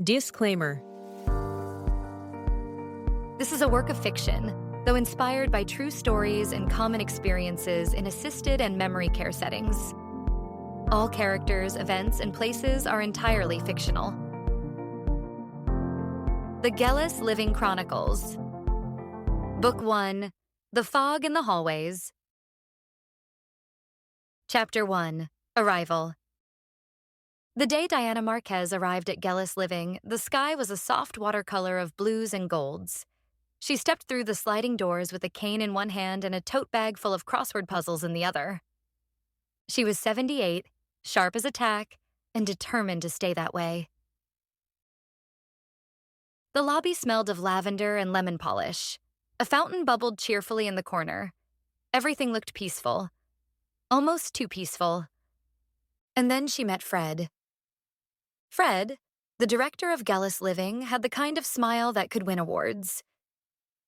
Disclaimer. This is a work of fiction, though inspired by true stories and common experiences in assisted and memory care settings. All characters, events, and places are entirely fictional. The Gellis Living Chronicles. Book 1, The Fog in the Hallways. Chapter 1, Arrival. The day Diana Marquez arrived at Gellis Living, the sky was a soft watercolor of blues and golds. She stepped through the sliding doors with a cane in one hand and a tote bag full of crossword puzzles in the other. She was 78, sharp as a tack, and determined to stay that way. The lobby smelled of lavender and lemon polish. A fountain bubbled cheerfully in the corner. Everything looked peaceful. Almost too peaceful. And then she met Fred. Fred, the director of Gellis Living, had the kind of smile that could win awards.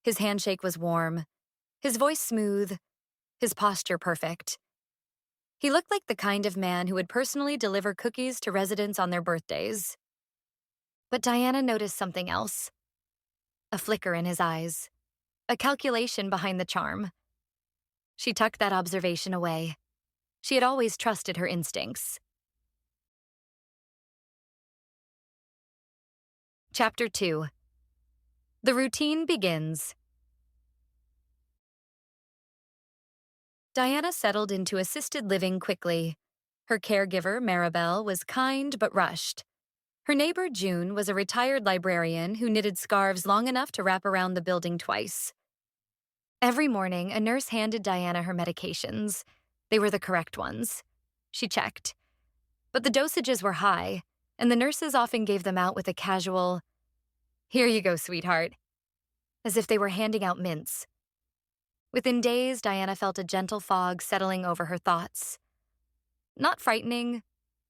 His handshake was warm, his voice smooth, his posture perfect. He looked like the kind of man who would personally deliver cookies to residents on their birthdays. But Diana noticed something else. A flicker in his eyes. A calculation behind the charm. She tucked that observation away. She had always trusted her instincts. Chapter 2. The routine begins. Diana settled into assisted living quickly. Her caregiver, Maribel, was kind but rushed. Her neighbor, June, was a retired librarian who knitted scarves long enough to wrap around the building twice. Every morning, a nurse handed Diana her medications. They were the correct ones. She checked. But the dosages were high, and the nurses often gave them out with a casual, "Here you go, sweetheart," as if they were handing out mints. Within days, Diana felt a gentle fog settling over her thoughts. Not frightening,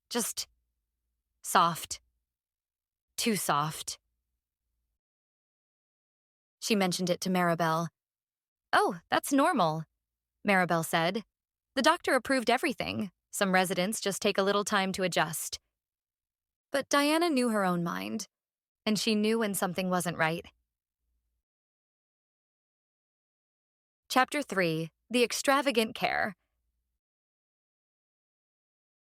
just soft. Too soft. She mentioned it to Maribel. "Oh, that's normal," Maribel said. "The doctor approved everything. Some residents just take a little time to adjust." But Diana knew her own mind, and she knew when something wasn't right. Chapter 3, The Extravagant Care.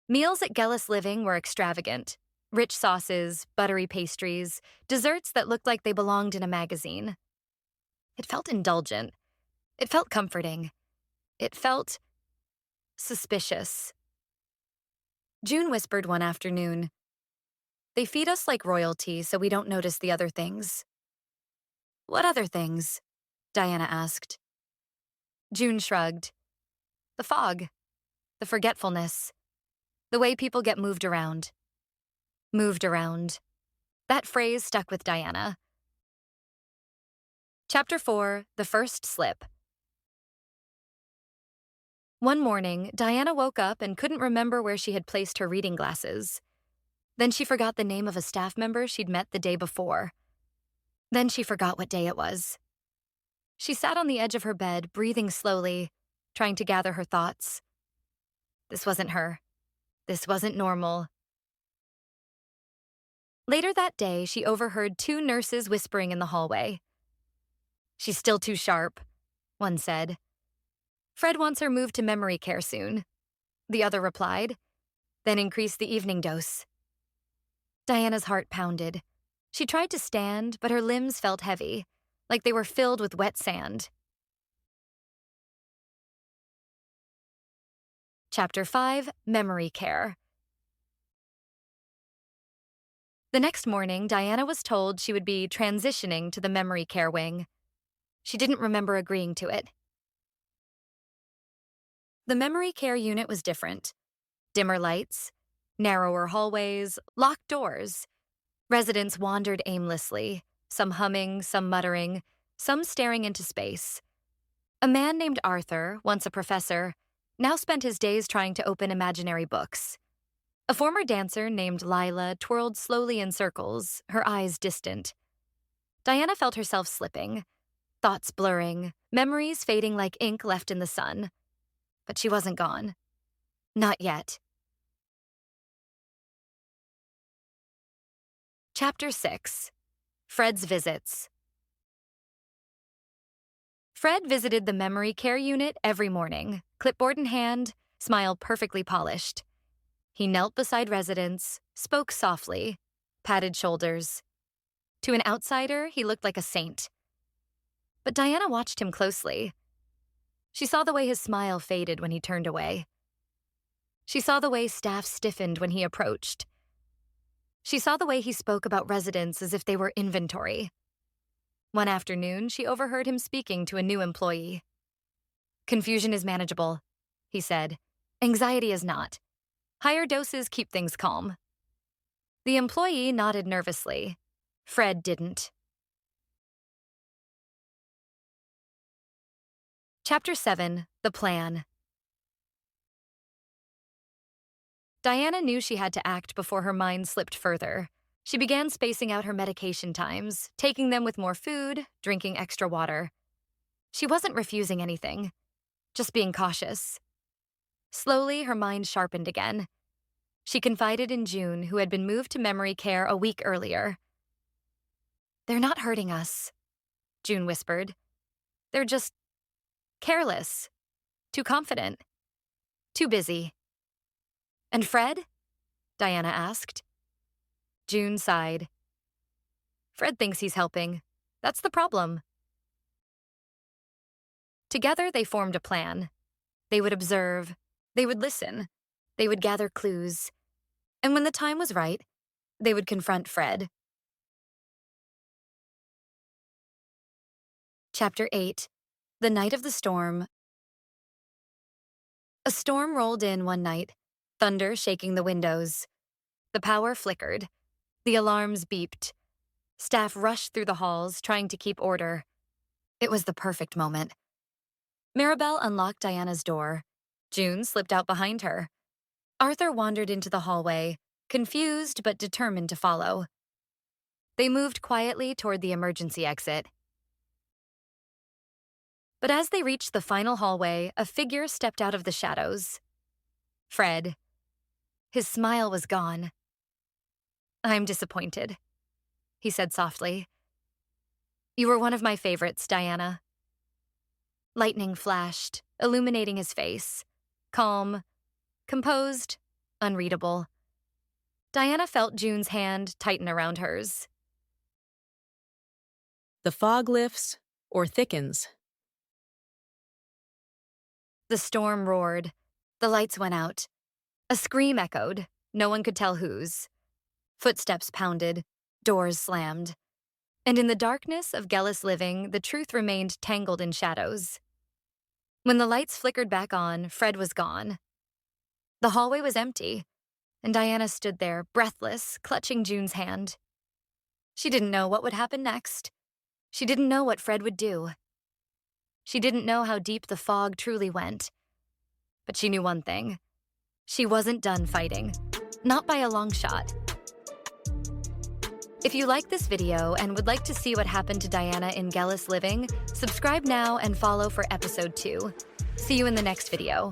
Meals at Gellis Living were extravagant. Rich sauces, buttery pastries, desserts that looked like they belonged in a magazine. It felt indulgent. It felt comforting. It felt suspicious. June whispered one afternoon, "They feed us like royalty so we don't notice the other things." "What other things?" Diana asked. June shrugged. "The fog. The forgetfulness. The way people get moved around." Moved around. That phrase stuck with Diana. Chapter 4, The First Slip. One morning, Diana woke up and couldn't remember where she had placed her reading glasses. Then she forgot the name of a staff member she'd met the day before. Then she forgot what day it was. She sat on the edge of her bed, breathing slowly, trying to gather her thoughts. This wasn't her. This wasn't normal. Later that day, she overheard two nurses whispering in the hallway. "She's still too sharp," one said. "Fred wants her moved to memory care soon," the other replied. "Then increase the evening dose." Diana's heart pounded. She tried to stand, but her limbs felt heavy, like they were filled with wet sand. Chapter 5, Memory Care. The next morning, Diana was told she would be transitioning to the memory care wing. She didn't remember agreeing to it. The memory care unit was different. Dimmer lights, narrower hallways, locked doors. Residents wandered aimlessly, some humming, some muttering, some staring into space. A man named Arthur, once a professor, now spent his days trying to open imaginary books. A former dancer named Lila twirled slowly in circles, her eyes distant. Diana felt herself slipping, thoughts blurring, memories fading like ink left in the sun. But she wasn't gone. Not yet. Chapter 6. Fred's Visits. Fred visited the memory care unit every morning, clipboard in hand, smile perfectly polished. He knelt beside residents, spoke softly, patted shoulders. To an outsider, he looked like a saint. But Diana watched him closely. She saw the way his smile faded when he turned away. She saw the way staff stiffened when he approached. She saw the way he spoke about residents as if they were inventory. One afternoon, she overheard him speaking to a new employee. "Confusion is manageable," he said. "Anxiety is not. Higher doses keep things calm." The employee nodded nervously. Fred didn't. Chapter 7. The Plan. Diana knew she had to act before her mind slipped further. She began spacing out her medication times, taking them with more food, drinking extra water. She wasn't refusing anything, just being cautious. Slowly, her mind sharpened again. She confided in June, who had been moved to memory care a week earlier. "They're not hurting us," June whispered. "They're just careless, too confident, too busy." "And Fred?" Diana asked. June sighed. "Fred thinks he's helping. That's the problem." Together, they formed a plan. They would observe. They would listen. They would gather clues. And when the time was right, they would confront Fred. Chapter 8. The Night of the Storm. A storm rolled in one night, thunder shaking the windows. The power flickered. The alarms beeped. Staff rushed through the halls, trying to keep order. It was the perfect moment. Mirabelle unlocked Diana's door. June slipped out behind her. Arthur wandered into the hallway, confused but determined to follow. They moved quietly toward the emergency exit. But as they reached the final hallway, a figure stepped out of the shadows. Fred. His smile was gone. "I'm disappointed," he said softly. "You were one of my favorites, Diana." Lightning flashed, illuminating his face. Calm, composed, unreadable. Diana felt June's hand tighten around hers. The fog lifts or thickens. The storm roared. The lights went out. A scream echoed. No one could tell whose. Footsteps pounded. Doors slammed. And in the darkness of Gellis Living, the truth remained tangled in shadows. When the lights flickered back on, Fred was gone. The hallway was empty, and Diana stood there, breathless, clutching June's hand. She didn't know what would happen next. She didn't know what Fred would do. She didn't know how deep the fog truly went. But she knew one thing. She wasn't done fighting. Not by a long shot. If you like this video and would like to see what happened to Diana in Gellis Living, subscribe now and follow for episode 2. See you in the next video.